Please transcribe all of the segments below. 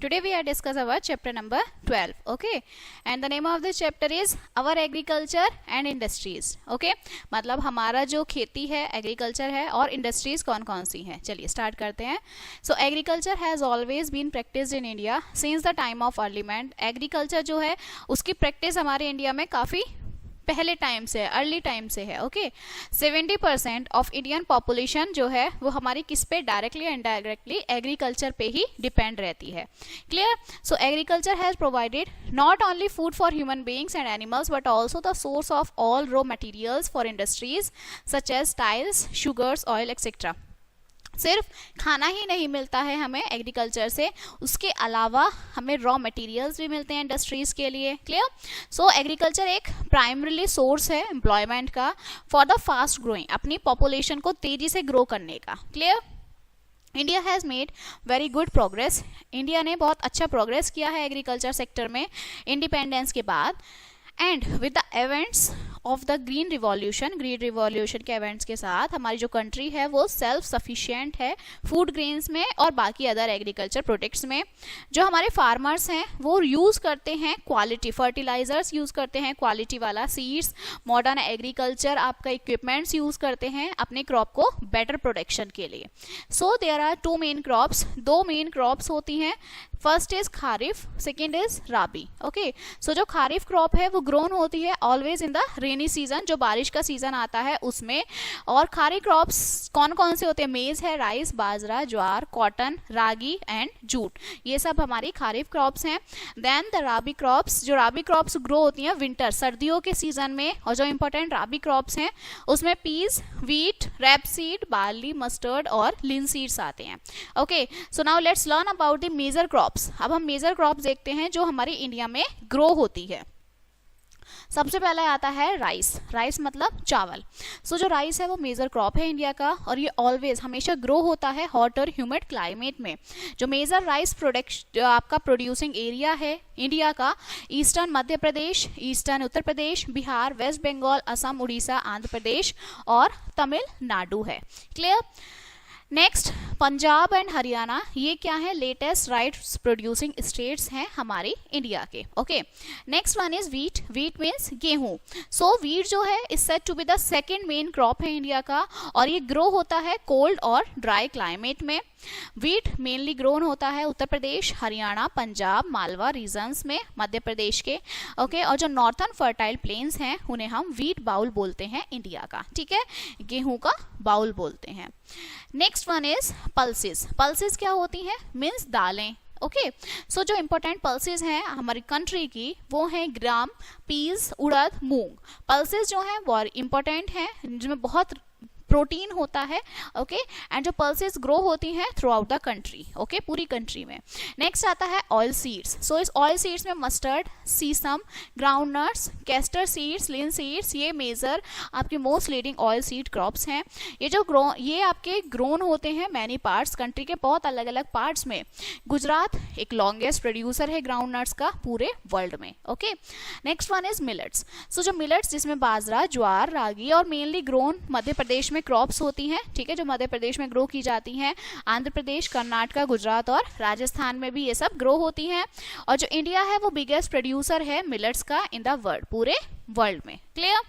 Today we are discuss our chapter number 12. Okay, and the name of this chapter is our agriculture and industries. Okay, मतलब हमारा जो खेती है, agriculture है और इंडस्ट्रीज कौन कौन सी हैं. चलिए स्टार्ट करते हैं. So agriculture has always been practised in India since the time of early man. Agriculture जो है उसकी प्रैक्टिस हमारे इंडिया में काफ़ी पहले टाइम से है, अर्ली टाइम से है. ओके, 70% ऑफ इंडियन पॉपुलेशन जो है वो हमारी किस पे डायरेक्टली एंड इनडायरेक्टली एग्रीकल्चर पे ही डिपेंड रहती है. Clear. So agriculture has provided not only food for human beings and animals but also the source of all raw materials for industries such as tiles, sugars, oil etcetera. सिर्फ खाना ही नहीं मिलता है हमें agriculture से, उसके अलावा हमें रॉ मटेरियल्स भी मिलते हैं इंडस्ट्रीज के लिए. क्लियर. सो एग्रीकल्चर एक प्राइमरीली सोर्स है एम्प्लॉयमेंट का फॉर द फास्ट ग्रोइंग, अपनी पॉपुलेशन को तेजी से ग्रो करने का. Clear. India has made very good progress. India ने बहुत अच्छा प्रोग्रेस किया है एग्रीकल्चर सेक्टर में इंडिपेंडेंस के बाद. And with the events of the green revolution के इवेंट्स के साथ हमारी जो कंट्री है वो सेल्फ सफिशिएंट है फूड ग्रेन्स में और बाकी अदर एग्रीकल्चर प्रोडक्ट्स में. जो हमारे फार्मर्स हैं वो यूज़ करते हैं क्वालिटी फर्टिलाइजर्स, यूज़ करते हैं क्वालिटी वाला सीड्स, मॉडर्न एग्रीकल्चर आपका इक्विपमेंट्स यूज़ करते हैं अपने क्रॉप को बेटर प्रोडक्शन के लिए. सो देयर आर दो मेन क्रॉप्स होती हैं. First is kharif, second is rabi. Okay, so जो खारिफ क्रॉप है वो ग्रोन होती है always in the rainy season, जो बारिश का सीजन आता है उसमें. और खारिफ क्रॉप्स कौन कौन से होते हैं? मेज है, rice, bajra, jowar, cotton, ragi and jute. ये सब हमारी खारिफ क्रॉप्स हैं. देन द राबी क्रॉप्स, जो राबी क्रॉप्स ग्रो होती हैं विंटर सर्दियों के सीजन में. और जो इंपॉर्टेंट राबी क्रॉप्स हैं उसमें peas, wheat, rapeseed, barley, mustard और लिन सीड्स आते हैं. Okay, so now let's learn about the major crops. अब हम मेजर क्रॉप्स देखते हैं जो हमारी इंडिया में ग्रो होती है. सबसे पहले आता है राइस मतलब चावल. सो जो राइस है वो मेजर क्रॉप है इंडिया का और ये ऑलवेज हमेशा ग्रो होता है हॉट और ह्यूमिड क्लाइमेट में. जो मेजर राइस प्रोडक्ट आपका प्रोड्यूसिंग एरिया है इंडिया का, eastern Madhya Pradesh, eastern Uttar Pradesh, Bihar, waste Bengal, Assam, Orissa, Andhra Pradesh और तमिलनाडु है. Clear. Next Punjab and Haryana, ये क्या है? लेटेस्ट राइस प्रोड्यूसिंग स्टेट्स हैं हमारी इंडिया के. Okay, next one is wheat means गेहूं. सो वीट जो है is said to be the second main crop है इंडिया का और ये ग्रो होता है कोल्ड और ड्राई क्लाइमेट में. वीट मेनली ग्रोन होता है उत्तर प्रदेश, हरियाणा, पंजाब, मालवा रीजन्स में, मध्य प्रदेश के. ओके, और जो नॉर्थन फर्टाइल प्लेन्स हैं उन्हें हम वीट बाउल बोलते हैं इंडिया का. ठीक है, गेहूं का बाउल बोलते हैं. नेक्स्ट वन इज पल्सेस क्या होती हैं? मीन्स दालें. ओके, सो जो इंपॉर्टेंट पल्सेस हैं हमारी कंट्री की वो हैं ग्राम, पीस, उड़द, मूंग. पल्सेस जो हैं वो इंपॉर्टेंट हैं जिनमें बहुत प्रोटीन होता है. ओके, एंड जो पल्सेस ग्रो होती हैं through out the country. Okay, पूरी कंट्री में. नेक्स्ट आता है ऑयल सीड्स. सो इस ऑयल सीड्स में मस्टर्ड, सीसम, ग्राउंड नट्स, कैस्टर सीड्स, लिन सीड्स, ये मेजर आपकी most leading oil seed crops हैं. ये आपके ग्रोन होते हैं मैनी पार्ट्स, कंट्री के बहुत अलग अलग पार्ट्स में. गुजरात एक लॉन्गेस्ट प्रोड्यूसर है ग्राउंड नट्स का पूरे वर्ल्ड में. Okay, next one is millets. So जो मिलेट्स जिसमें बाजरा, ज्वार, रागी और मेनली ग्रोन मध्य प्रदेश में क्रॉप्स होती हैं. ठीक है, जो मध्य प्रदेश में ग्रो की जाती हैं. आंध्र प्रदेश, कर्नाटक, गुजरात और राजस्थान में भी ये सब ग्रो होती हैं. और जो इंडिया है वो बिगेस्ट प्रोड्यूसर है मिलेट्स का इन द वर्ल्ड, पूरे वर्ल्ड में. Clear.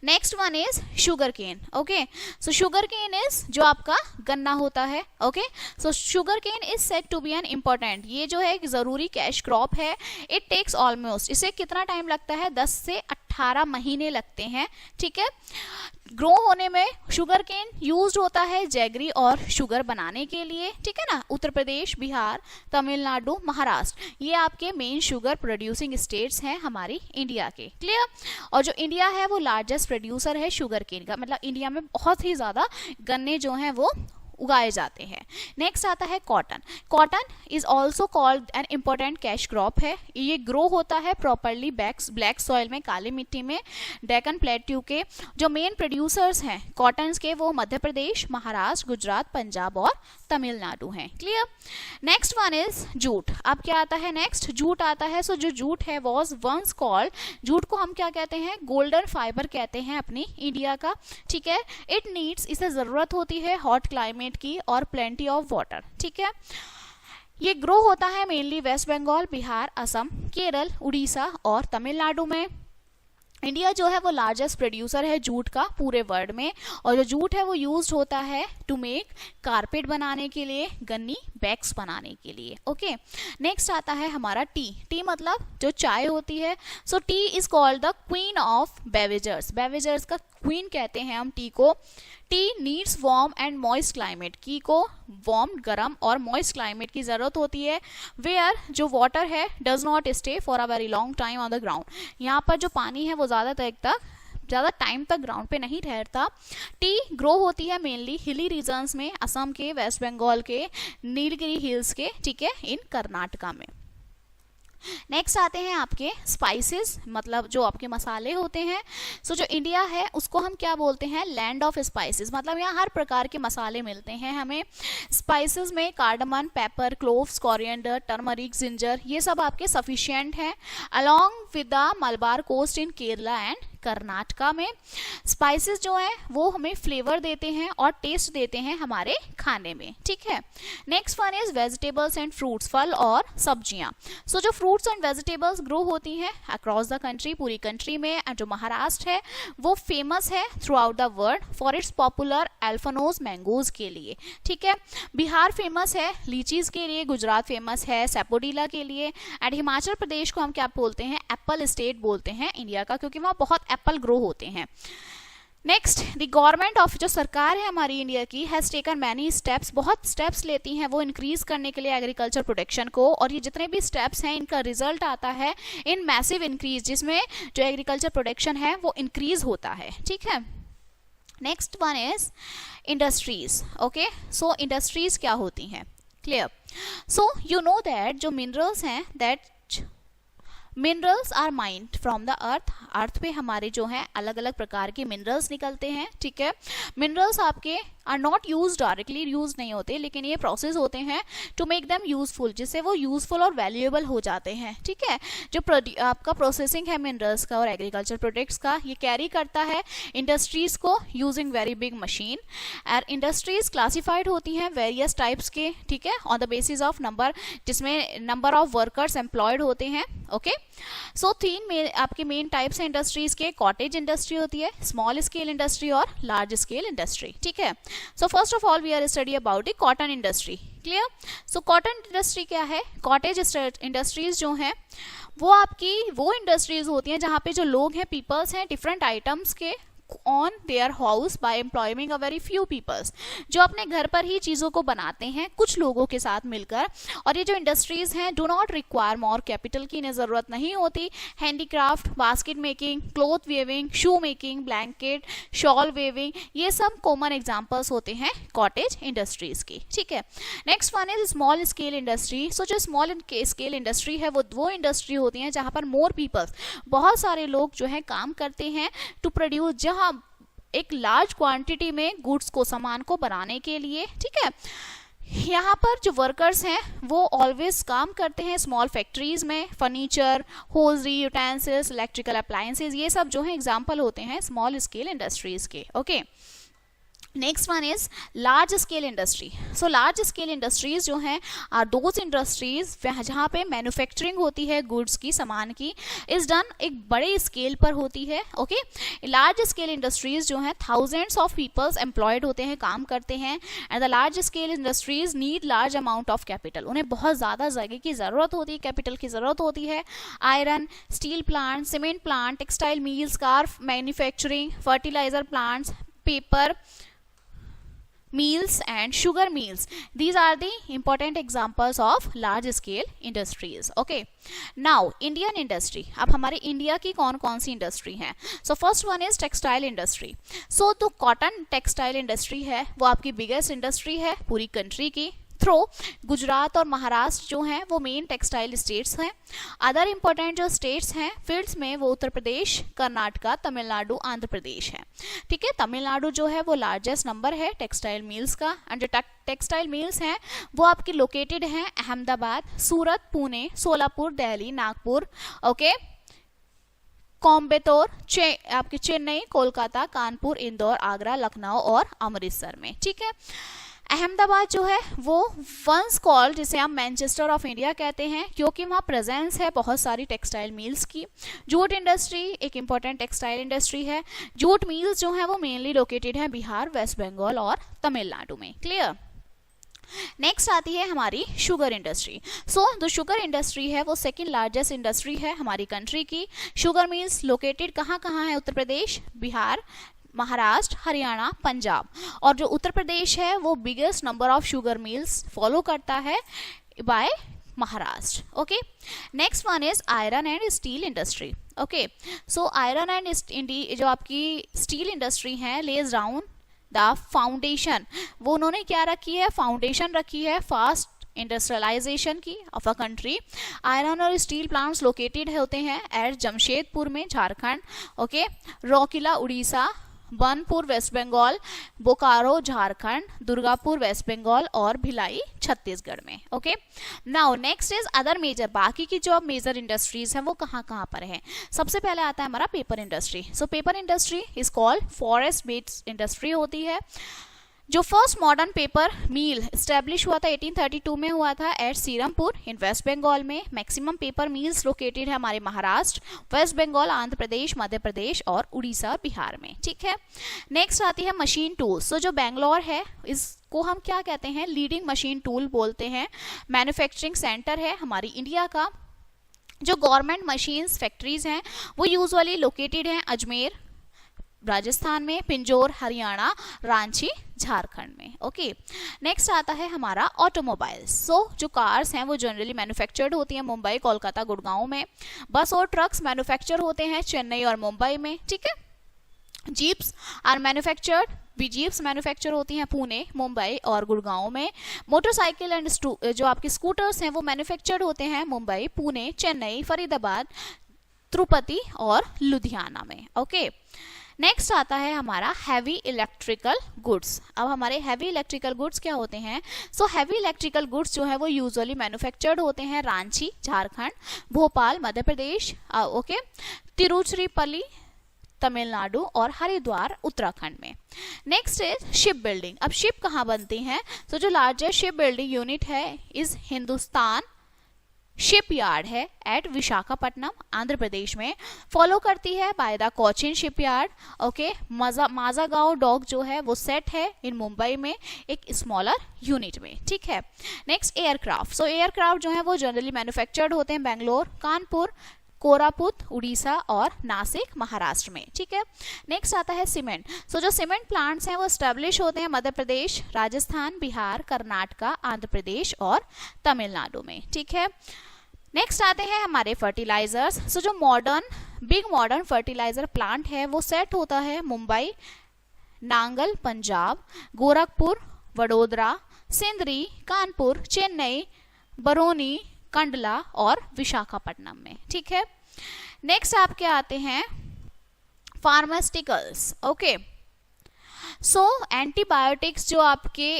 Next one is sugarcane. Okay, so sugarcane is जो आपका गन्ना होता है. Okay, so sugarcane is said to be an important, ये जो है एक जरूरी कैश क्रॉप है. इट टेक्स ऑलमोस्ट, इसे कितना टाइम लगता है? 10 से 18 महीने लगते हैं. ठीक है, ग्रो होने में. शुगर केन यूज होता है जैगरी और शुगर बनाने के लिए. ठीक है ना, उत्तर प्रदेश, बिहार, तमिलनाडु, महाराष्ट्र, ये आपके मेन शुगर प्रोड्यूसिंग स्टेट्स हैं हमारी इंडिया के. क्लियर. और जो इंडिया है वो लार्जेस्ट प्रोड्यूसर है शुगर केन का, मतलब इंडिया में बहुत ही ज्यादा गन्ने जो हैं वो उगाए जाते हैं. नेक्स्ट आता है cotton is also called an important cash crop है. ये ग्रो होता है प्रॉपरली ब्लैक सॉइल में, काली मिट्टी में. डेक्कन प्लेट्यू के जो मेन प्रोड्यूसर्स हैं कॉटन के वो मध्य प्रदेश, महाराष्ट्र, गुजरात, पंजाब और तमिलनाडु हैं. Clear. Next one is jute. अब क्या आता है? नेक्स्ट जूट आता है. सो जो जूट है वॉज वंस कॉल्ड, जूट को हम क्या कहते हैं? गोल्डन फाइबर कहते हैं अपनी इंडिया का. ठीक है, इट नीड्स, इसे जरूरत होती है हॉट क्लाइमेट की और प्लेंटी ऑफ वाटर. ठीक है, ये ग्रो होता है मेनली वेस्ट बंगाल, बिहार, असम, केरल, उड़ीसा और तमिलनाडु में। इंडिया जो है वो लार्जेस्ट प्रोड्यूसर है जूट का पूरे वर्ल्ड में, और जो जूट है वो यूज्ड होता है टू मेक कारपेट बनाने के लिए, गन्नी बैग्स बनाने के लिए। ओके, नेक्स्ट आता है हमारा टी। टी मतलब जो चाय होती है। So tea is called the queen of beverages. Beverages का क्वीन कहते हैं हम टी को। Tea needs warm and moist climate. की को वार्म, गर्म और मॉइस्ट क्लाइमेट की जरूरत होती है, वेयर जो वाटर है does not stay for a very long time on the ground. यहाँ पर जो पानी है वो ज़्यादा टाइम तक ग्राउंड पे नहीं ठहरता। टी ग्रो होती है मेनली हिली रीजन्स में, असम के, वेस्ट बंगाल के, नीलगिरी हिल्स के, ठीक है, इन कर्नाटका में। नेक्स्ट आते हैं आपके स्पाइसेस, मतलब जो आपके मसाले होते हैं। सो जो इंडिया है उसको हम क्या बोलते हैं, लैंड ऑफ स्पाइसेस। मतलब यहाँ हर प्रकार के मसाले मिलते हैं हमें। स्पाइसेस में cardamom, pepper, cloves, coriander, turmeric, ginger, ये सब आपके सफिशिएंट हैं। Along with the Malabar coast in Kerala and Karnataka में स्पाइसेस जो है वो हमें फ्लेवर देते हैं और टेस्ट देते हैं हमारे खाने में, ठीक है। Next one is vegetables and fruits, फल और सब्जियां। सो जो फ्रूट्स एंड वेजिटेबल्स ग्रो होती हैं अक्रॉस द कंट्री, पूरी कंट्री में। एंड जो महाराष्ट्र है वो फेमस है throughout the world for its popular alphonso mangoes के लिए, ठीक है। बिहार फेमस है लीचीज के लिए, गुजरात फेमस है सैपोडीला के लिए, एंड हिमाचल प्रदेश को हम क्या बोलते हैं, एप्पल स्टेट बोलते हैं इंडिया का, क्योंकि वहाँ बहुत एप्पल ग्रो होते हैं। नेक्स्ट, द गवर्नमेंट ऑफ, जो सरकार है हमारी इंडिया की, हैज टेकन मैनी स्टेप्स, बहुत स्टेप्स लेती हैं वो इंक्रीज करने के लिए एग्रीकल्चर प्रोडक्शन को, और ये जितने भी स्टेप्स हैं इनका रिजल्ट आता है इन मैसिव इंक्रीज, जिसमें जो एग्रीकल्चर प्रोडक्शन है वो इंक्रीज होता है, ठीक है। Next one is industries. Okay, so industries क्या होती हैं, clear. So you know that जो मिनरल्स हैं, that minerals are mined from the earth. Earth पे हमारे जो है अलग अलग प्रकार के मिनरल्स निकलते हैं, ठीक है। मिनरल्स आपके are not use directly, use नहीं होते, लेकिन ये प्रोसेस होते हैं टू मेक देम यूजफुल, जिससे वो यूजफुल और वैल्यूएबल हो जाते हैं, ठीक है। जो आपका प्रोसेसिंग है मिनरल्स का और एग्रीकल्चर प्रोडक्ट्स का, ये कैरी करता है इंडस्ट्रीज को यूजिंग वेरी बिग मशीन। और इंडस्ट्रीज क्लासिफाइड होती हैं वेरियस टाइप्स के, ठीक है, on the basis of number, जिसमें नंबर ऑफ वर्कर्स एम्प्लॉयड होते हैं। ओके, सो तीन आपके मेन टाइप्स हैं इंडस्ट्रीज के। कॉटेज इंडस्ट्री होती है, स्मॉल स्केल इंडस्ट्री और लार्ज स्केल इंडस्ट्री, ठीक है। So first of all we are study about the cotton industry, clear. So cotton industry क्या है, कॉटेज इंडस्ट्रीज जो हैं वो आपकी वो इंडस्ट्रीज होती हैं जहाँ पे जो लोग हैं, पीपल्स हैं, डिफरेंट आइटम्स के on their house by employing a very few peoples, जो अपने घर पर ही चीज़ों को बनाते हैं कुछ लोगों के साथ मिलकर। और ये जो इंडस्ट्रीज हैं do not require more capital की इन्हें ज़रूरत नहीं होती। Handicraft, basket making, cloth weaving, shoe making, blanket, shawl weaving, ये सब कॉमन एग्जाम्पल्स होते हैं कॉटेज इंडस्ट्रीज की, ठीक है। Next one is small scale industry. So जो स्मॉल स्केल इंडस्ट्री है वो इंडस्ट्री होती हैं जहाँ पर मोर पीपल्स, बहुत सारे लोग जो है काम करते हैं टू प्रोड्यूस, जहाँ एक लार्ज क्वांटिटी में गुड्स को, सामान को बनाने के लिए, ठीक है। यहाँ पर जो वर्कर्स हैं वो ऑलवेज काम करते हैं स्मॉल फैक्ट्रीज में। Furniture, hosiery, utensils, electrical appliances, ये सब जो है एग्जाम्पल होते हैं स्मॉल स्केल इंडस्ट्रीज के, okay. Next one is large scale industry. So large scale industries जो हैं आर दोज इंडस्ट्रीज जहाँ पे मैन्युफैक्चरिंग होती है गुड्स की, सामान की, इज डन एक बड़े स्केल पर होती है, ओके। लार्ज स्केल इंडस्ट्रीज जो हैं थाउजेंड्स ऑफ पीपल्स एम्प्लॉयड होते हैं, काम करते हैं। And the large scale industries need large amount of capital, उन्हें बहुत ज़्यादा जगह की ज़रूरत होती है, कैपिटल की ज़रूरत होती है। Iron, steel plant, cement plant, textile mills, car manufacturing, fertiliser plants, paper meals and sugar mills, these are the important examples of large scale industries, okay. now Indian industry, अब हमारे इंडिया की कौन कौन सी इंडस्ट्री हैं। So first one is textile industry. So तो cotton textile industry है वो आपकी बिगेस्ट इंडस्ट्री है पूरी कंट्री की। थ्रो गुजरात और महाराष्ट्र जो हैं वो मेन टेक्सटाइल स्टेट्स हैं। अदर इंपॉर्टेंट जो स्टेट्स हैं फील्ड्स में वो उत्तर प्रदेश, कर्नाटका, तमिलनाडु, आंध्र प्रदेश है, ठीक है। तमिलनाडु जो है वो लार्जेस्ट नंबर है टेक्सटाइल मिल्स का। एंड जो टेक्सटाइल मिल्स हैं वो आपकी लोकेटेड हैं अहमदाबाद, सूरत, पुणे, सोलापुर, दिल्ली, नागपुर, ओके, कोयम्बटूर, आपके चेन्नई, कोलकाता, कानपुर, इंदौर, आगरा, लखनऊ और अमृतसर में, ठीक है। अहमदाबाद जो है वो वंस कॉल्ड, जिसे हम मैनचेस्टर ऑफ इंडिया कहते हैं, क्योंकि वहाँ प्रेजेंस है बहुत सारी टेक्सटाइल मिल्स की। जूट इंडस्ट्री एक इम्पॉर्टेंट टेक्सटाइल इंडस्ट्री है। जूट मिल्स जो है वो मेनली लोकेटेड है बिहार, वेस्ट बंगाल और तमिलनाडु में। क्लियर। नेक्स्ट आती है हमारी शुगर इंडस्ट्री। सो जो शुगर इंडस्ट्री है वो सेकंड लार्जेस्ट इंडस्ट्री है हमारी कंट्री की। शुगर मिल्स लोकेटेड कहाँ कहाँ है? उत्तर प्रदेश, बिहार, महाराष्ट्र, हरियाणा, पंजाब। और जो उत्तर प्रदेश है वो biggest number of sugar mills follow करता है by Maharashtra. Okay, next one is iron and steel industry. Okay, so iron and जो आपकी स्टील इंडस्ट्री है लेज डाउन द फाउंडेशन, वो उन्होंने क्या रखी है? फाउंडेशन रखी है फास्ट इंडस्ट्रियलाइजेशन की ऑफ अ कंट्री। आयरन और स्टील प्लांट्स लोकेटेड होते हैं एट जमशेदपुर में Jharkhand, okay, Rourkela Orissa, Burnpur West Bengal, Bokaro Jharkhand, Durgapur West Bengal और भिलाई छत्तीसगढ़ में। Okay, now next is other major, बाकी की जो मेजर इंडस्ट्रीज हैं वो कहाँ कहाँ पर है? सबसे पहले आता है हमारा paper industry. So paper industry is called forest based industry होती है। जो फर्स्ट मॉडर्न पेपर मिल स्टैब्लिश हुआ था 1832 में हुआ था एट सीरमपुर इन वेस्ट बंगाल में। मैक्सिमम पेपर मिल्स लोकेटेड है हमारे महाराष्ट्र, वेस्ट बंगाल, आंध्र प्रदेश, मध्य प्रदेश और उड़ीसा, बिहार में। ठीक है, नेक्स्ट आती है मशीन टूल्स। सो जो बेंगलोर है इसको हम क्या कहते हैं? लीडिंग मशीन टूल बोलते हैं। मैन्युफैक्चरिंग सेंटर है हमारी इंडिया का। जो गवर्नमेंट मशीन्स फैक्ट्रीज हैं वो यूजुअली लोकेटेड हैं अजमेर राजस्थान में, पिंजौर हरियाणा, रांची झारखंड में। ओके, नेक्स्ट आता है हमारा ऑटोमोबाइल्स। सो जो कार्स हैं वो जनरली मैन्युफैक्चर्ड होती हैं मुंबई, कोलकाता, गुड़गांव में। बस और ट्रक्स मैन्युफैक्चर होते हैं चेन्नई और मुंबई में। ठीक है, jeeps are manufactured, jeeps manufacture होती हैं पुणे, मुंबई और गुड़गांव में। मोटरसाइकिल एंड जो आपके स्कूटर्स हैं वो मैन्युफैक्चर्ड होते हैं मुंबई, पुणे, चेन्नई, फरीदाबाद, तिरुपति और लुधियाना में। ओके, नेक्स्ट आता है हमारा हैवी इलेक्ट्रिकल गुड्स। अब हमारे हैवी इलेक्ट्रिकल गुड्स क्या होते हैं? सो हैवी इलेक्ट्रिकल गुड्स जो है वो यूजुअली मैन्युफैक्चर्ड होते हैं रांची झारखंड, भोपाल मध्य प्रदेश, ओके, तिरुचिरापल्ली तमिलनाडु और हरिद्वार उत्तराखंड में। Next is ship building. अब शिप कहाँ बनती हैं? तो जो लार्जेस्ट शिप बिल्डिंग यूनिट है इस हिंदुस्तान शिपयार्ड है एट विशाखापट्टनम आंध्र प्रदेश में। फॉलो करती है by the Cochin shipyard. Okay, Mazagaon dock जो है वो सेट है इन मुंबई में एक स्मॉलर यूनिट में। ठीक है, नेक्स्ट एयरक्राफ्ट। सो एयरक्राफ्ट जो है वो जनरली मैन्युफैक्चर्ड होते हैं बेंगलोर, कानपुर, कोरापुट उड़ीसा और नासिक महाराष्ट्र में। ठीक है, नेक्स्ट आता है सीमेंट। सो जो सीमेंट प्लांट्स हैं वो स्टैब्लिश होते हैं मध्य प्रदेश, राजस्थान, बिहार, कर्नाटका, आंध्र प्रदेश और तमिलनाडु में। ठीक है, नेक्स्ट आते हैं हमारे फर्टिलाइजर्स। सो जो बिग मॉडर्न फर्टिलाइजर प्लांट है वो सेट होता है मुंबई, नांगल पंजाब, गोरखपुर, वडोदरा, सिंदरी, कानपुर, चेन्नई, बरौनी, कंडला और विशाखापट्टनम में। ठीक है, नेक्स्ट आपके आते हैं फार्मास्यूटिकल्स। ओके, सो एंटीबायोटिक्स जो आपके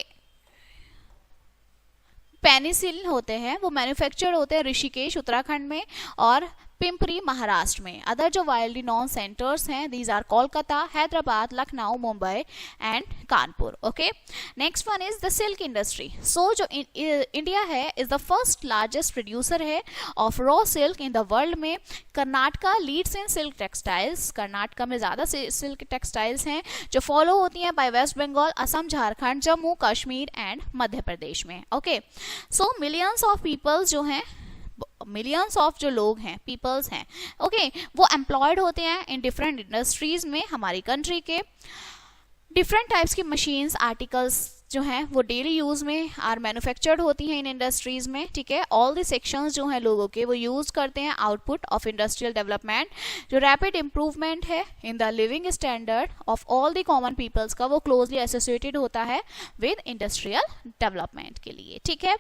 पेनिसिलिन होते हैं वो मैन्युफैक्चर होते हैं ऋषिकेश उत्तराखंड में और पिंपरी महाराष्ट्र में। अदर जो वाइल्डली नॉन सेंटर्स हैं these are Kolkata, Hyderabad, Lucknow, Mumbai and Kanpur. Okay, next one is the silk industry. So जो इंडिया है is the first largest producer है of raw silk in the world में। Karnataka leads in silk textiles. Karnataka में ज्यादा silk textiles हैं जो follow होती हैं by West Bengal, Assam, Jharkhand, Jammu Kashmir and Madhya Pradesh में। Okay, so millions of peoples जो हैं, मिलियंस ऑफ जो लोग हैं, पीपल्स हैं, ओके, वो एम्प्लॉयड होते हैं इन डिफरेंट इंडस्ट्रीज में हमारी कंट्री के। डिफरेंट टाइप्स की मशीन्स, आर्टिकल्स जो हैं वो डेली यूज में आर मैन्युफैक्चर्ड होती हैं इन इंडस्ट्रीज में। ठीक है, ऑल द सेक्शंस जो हैं लोगों के वो यूज करते हैं आउटपुट ऑफ इंडस्ट्रियल डेवलपमेंट। जो रैपिड इंप्रूवमेंट है in the living standard of all the common peoples का वो क्लोजली एसोसिएटेड होता है विद इंडस्ट्रियल डेवलपमेंट के लिए। ठीक है,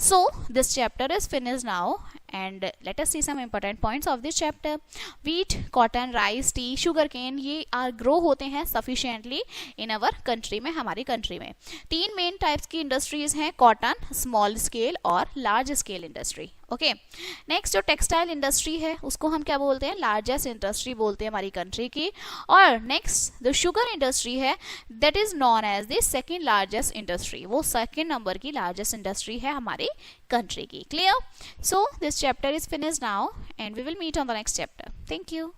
so this chapter is finished now and let us see some important points of this chapter. Wheat, cotton, rice, tea, sugarcane ये are grow होते हैं सफिशिएंटली इन अवर कंट्री में, हमारी country में। तीन मेन टाइप्स की industries हैं, cotton, small scale और large scale industry. Okay, next जो टेक्सटाइल इंडस्ट्री है उसको हम क्या बोलते हैं, लार्जेस्ट इंडस्ट्री बोलते हैं हमारी कंट्री की। और नेक्स्ट जो शुगर इंडस्ट्री है that is known as the second largest industry, वो सेकेंड नंबर की लार्जेस्ट इंडस्ट्री है हमारी कंट्री की। Clear? So this chapter is finished now and we will meet on the next chapter. Thank you.